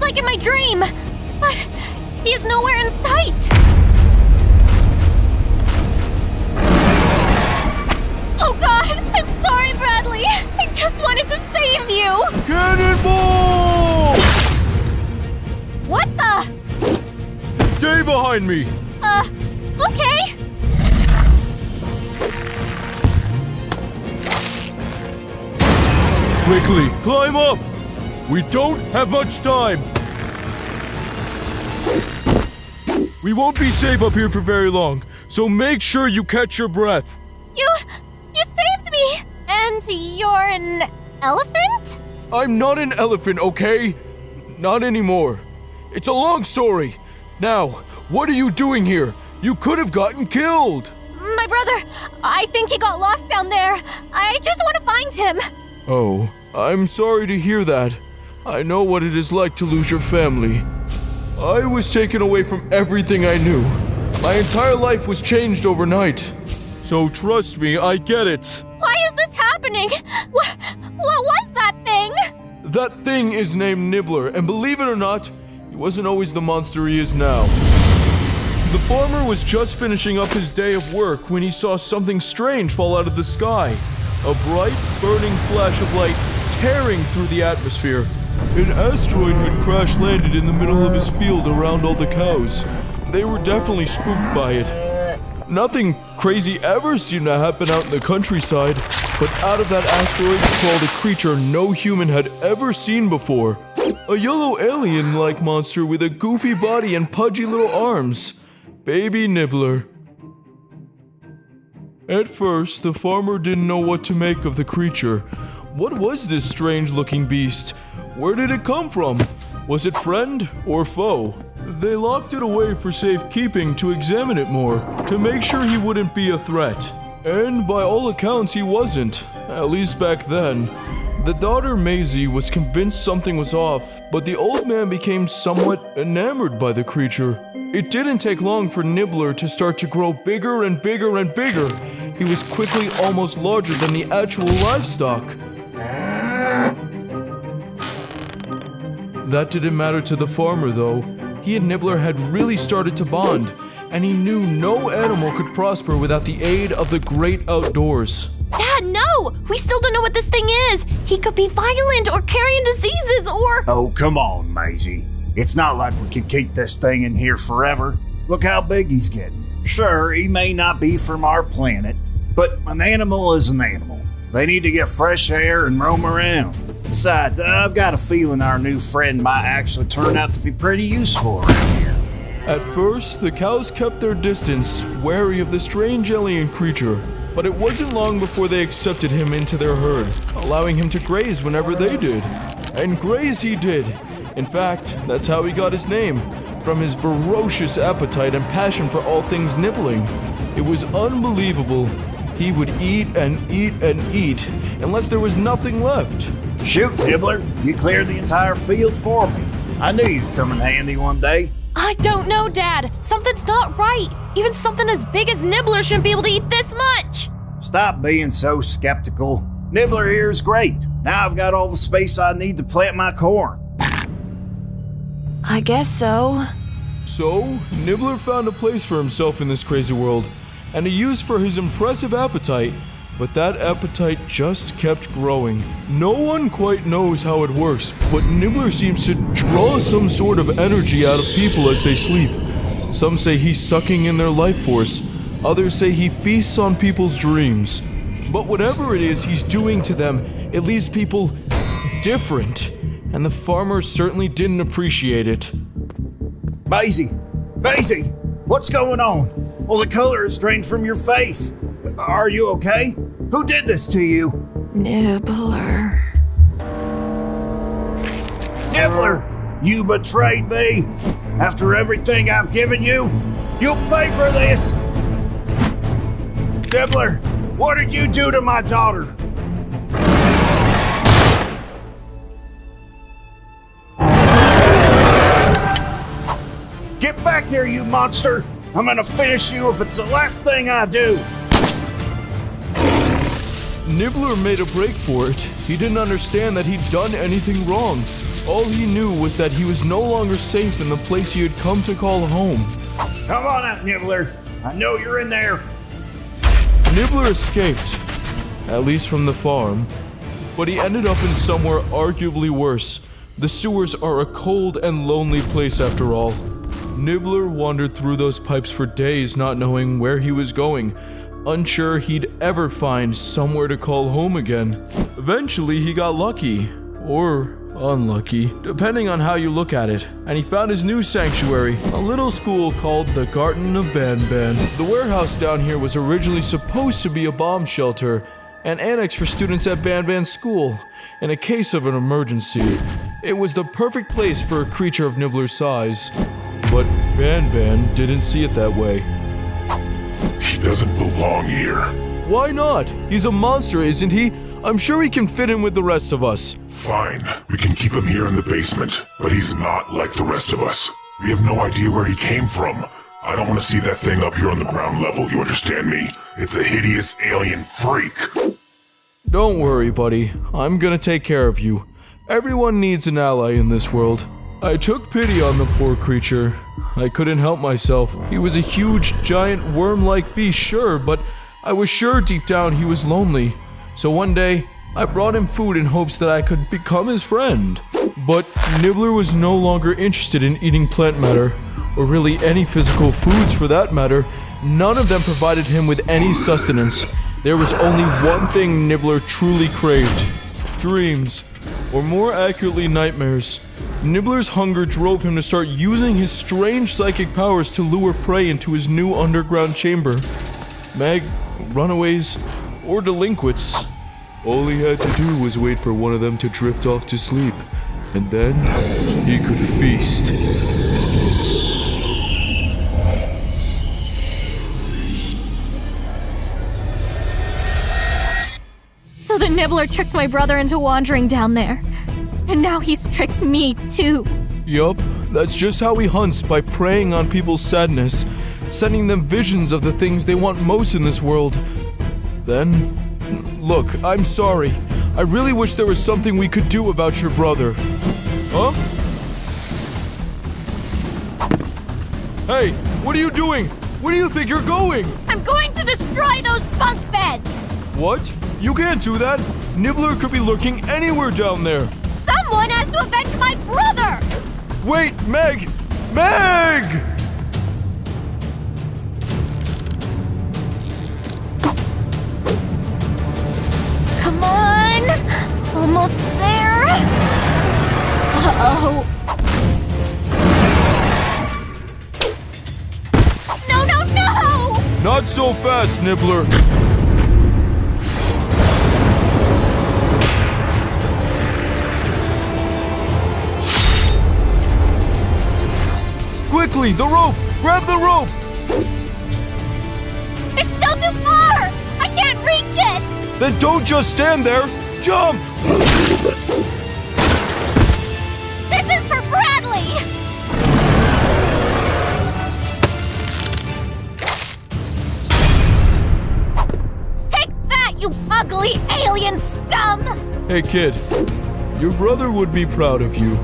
like in my dream. But he's nowhere in sight. Oh God, I'm sorry, Bradley. I just wanted to save you. Cannonball! What the? Stay behind me. Okay. Quickly, climb up. We don't have much time. We won't be safe up here for very long, so make sure you catch your breath. You saved me. And you're an elephant? I'm not an elephant, okay? Not anymore. It's a long story. Now, what are you doing here? You could have gotten killed. My brother, I think he got lost down there. I just want to find him. Oh, I'm sorry to hear that. I know what it is like to lose your family. I was taken away from everything I knew. My entire life was changed overnight. So trust me, I get it. Why is this happening? What was that thing? That thing is named Nibbler, and believe it or not, he wasn't always the monster he is now. The farmer was just finishing up his day of work when he saw something strange fall out of the sky. A bright, burning flash of light tearing through the atmosphere. An asteroid had crash-landed in the middle of his field around all the cows. They were definitely spooked by it. Nothing crazy ever seemed to happen out in the countryside, but out of that asteroid crawled a creature no human had ever seen before. A yellow alien-like monster with a goofy body and pudgy little arms. Baby Nibbler. At first, the farmer didn't know what to make of the creature. What was this strange-looking beast? Where did it come from? Was it friend or foe? They locked it away for safekeeping to examine it more, to make sure he wouldn't be a threat. And by all accounts, he wasn't, at least back then. The daughter Maisie was convinced something was off, but the old man became somewhat enamored by the creature. It didn't take long for Nibbler to start to grow bigger and bigger and bigger. He was quickly almost larger than the actual livestock. That didn't matter to the farmer, though. He and Nibbler had really started to bond, and he knew no animal could prosper without the aid of the great outdoors. Dad, no! We still don't know what this thing is! He could be violent or carrying diseases or... Oh, come on, Maisie. It's not like we can keep this thing in here forever. Look how big he's getting. Sure, he may not be from our planet, but an animal is an animal. They need to get fresh air and roam around. Besides, I've got a feeling our new friend might actually turn out to be pretty useful around here. At first, the cows kept their distance, wary of the strange alien creature. But it wasn't long before they accepted him into their herd, allowing him to graze whenever they did. And graze he did. In fact, that's how he got his name, from his ferocious appetite and passion for all things nibbling. It was unbelievable. He would eat and eat and eat, unless there was nothing left. Shoot, Nibbler, you cleared the entire field for me. I knew you'd come in handy one day. I don't know, Dad. Something's not right. Even something as big as Nibbler shouldn't be able to eat this much. Stop being so skeptical. Nibbler here is great. Now I've got all the space I need to plant my corn. I guess so. So, Nibbler found a place for himself in this crazy world, and a use for his impressive appetite. But that appetite just kept growing. No one quite knows how it works, but Nibbler seems to draw some sort of energy out of people as they sleep. Some say he's sucking in their life force. Others say he feasts on people's dreams. But whatever it is he's doing to them, it leaves people different. And the farmer certainly didn't appreciate it. Maisie! Maisie! What's going on? Well, the color is drained from your face. Are you okay? Who did this to you? Nibbler. Nibbler! You betrayed me! After everything I've given you, you'll pay for this! Nibbler, what did you do to my daughter? Get back here, you monster! I'm gonna finish you if it's the last thing I do! Nibbler made a break for it. He didn't understand that he'd done anything wrong. All he knew was that he was no longer safe in the place he had come to call home. Come on out, Nibbler. I know you're in there. Nibbler escaped, at least from the farm, but he ended up in somewhere arguably worse. The sewers are a cold and lonely place after all. Nibbler wandered through those pipes for days, not knowing where he was going, unsure he'd ever find somewhere to call home again. Eventually, he got lucky, or unlucky, depending on how you look at it, and he found his new sanctuary, a little school called the Garden of Banban. The warehouse down here was originally supposed to be a bomb shelter, an annex for students at Banban School, in a case of an emergency. It was the perfect place for a creature of Nibbler's size, but Banban didn't see it that way. He doesn't belong here. Why not? He's a monster, isn't he? I'm sure he can fit in with the rest of us. Fine, we can keep him here in the basement, but he's not like the rest of us. We have no idea where he came from. I don't want to see that thing up here on the ground level, you understand me? It's a hideous alien freak. Don't worry, buddy. I'm gonna take care of you. Everyone needs an ally in this world. I took pity on the poor creature. I couldn't help myself. He was a huge, giant, worm-like beast, sure, but I was sure deep down he was lonely. So one day, I brought him food in hopes that I could become his friend. But Nibbler was no longer interested in eating plant matter, or really any physical foods for that matter. None of them provided him with any sustenance. There was only one thing Nibbler truly craved: dreams, or more accurately, nightmares. Nibbler's hunger drove him to start using his strange psychic powers to lure prey into his new underground chamber. Meg, runaways, or delinquents. All he had to do was wait for one of them to drift off to sleep, and then he could feast. So the Nibbler tricked my brother into wandering down there. And now he's tricked me, too. Yup, that's just how he hunts, by preying on people's sadness, sending them visions of the things they want most in this world. Then, look, I'm sorry. I really wish there was something we could do about your brother. Huh? Hey, what are you doing? Where do you think you're going? I'm going to destroy those bunk beds! What? You can't do that. Nibbler could be lurking anywhere down there. Someone has to avenge my brother! Wait, Meg! Meg! Come on! Almost there! Uh-oh. No, no, no! Not so fast, Nibbler. Quickly, the rope! Grab the rope! It's still too far! I can't reach it! Then don't just stand there! Jump! This is for Bradley! Take that, you ugly alien scum! Hey kid, your brother would be proud of you.